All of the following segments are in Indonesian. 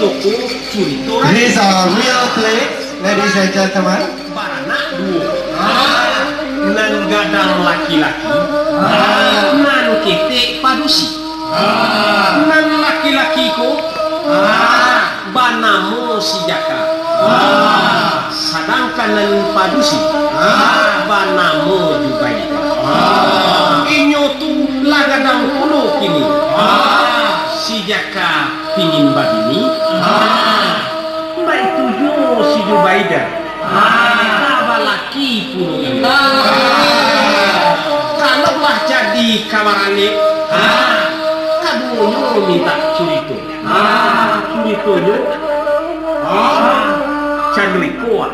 Curitoku curito These are real plates, ladies and gentlemen. barana duo nan gadang laki-laki nan kete padusi nan laki-laki ko banamo si jaka sedangkan nan padusi banamo juga itu inyo tu lagadang kulo kini si jaka pingin babini baik tujuh si Jubaida laki pun kalaulah jadi kawarane kadunya minta curito curitonya candrikoa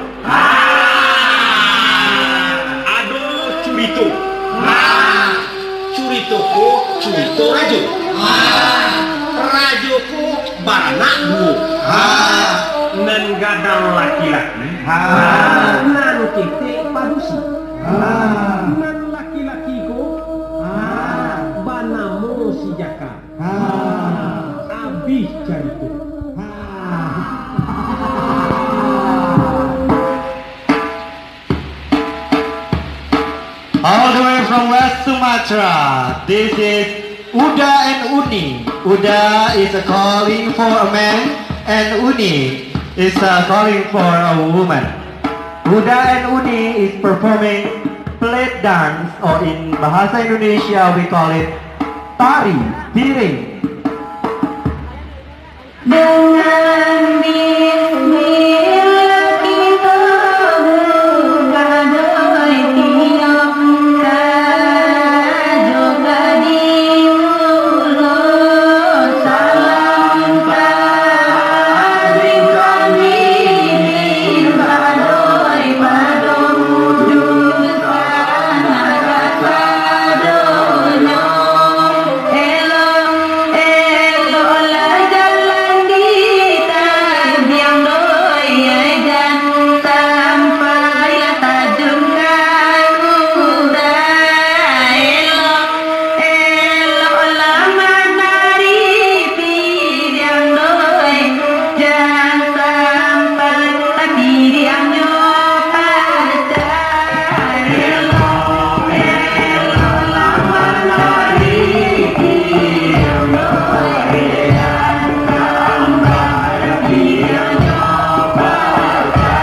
aduh curito curitoku curito rajo rajoku barana duo nan gadang laki-laki nan kete padusi nan laki-laki ko banamo si jaka abis carito All the way from West Sumatra, this is Uda and Uni. Uda is a calling for a man, and Uni is calling for a woman. Uda and Uni is performing plate dance, or in Bahasa Indonesia we call it tari piring. Dengan bismillah kita buka doa tiap juga di mulut salam pabrik kami badoi padom jutaan agak padonya elo elo lah jalan kita diam doi dan sampai tajam kuda elo elo lah matahari diam doi dan sampai tapi diam nyopaca elo elo lah matahari diam doi dan sampai diam nyopaca.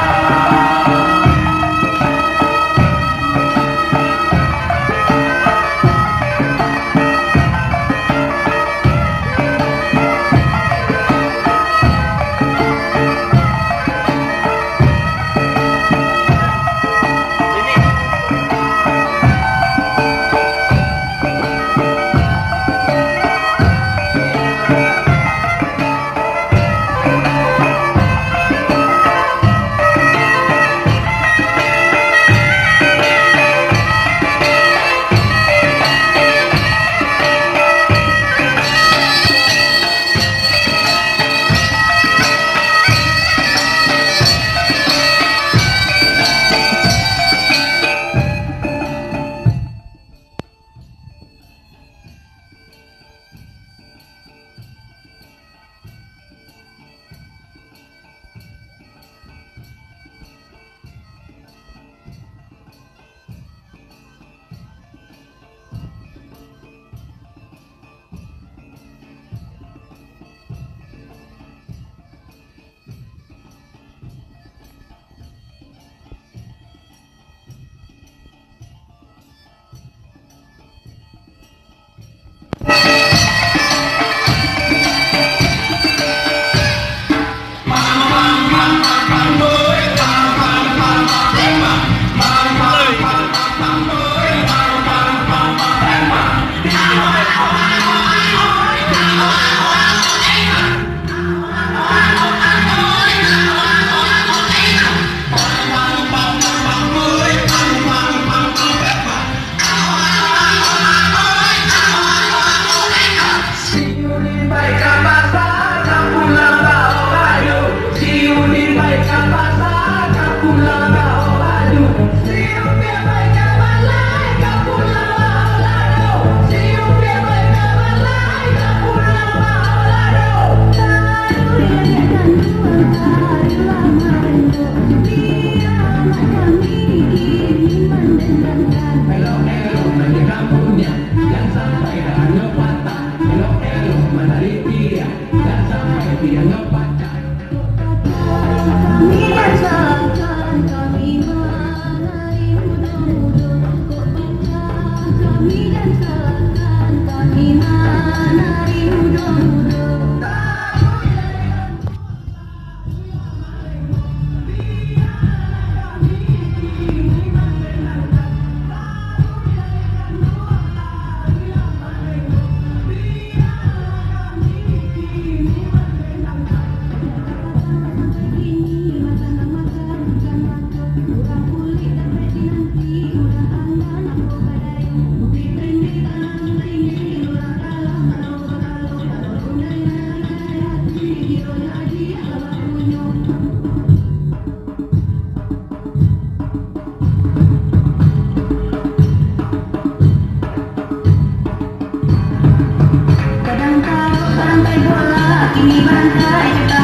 ini bantai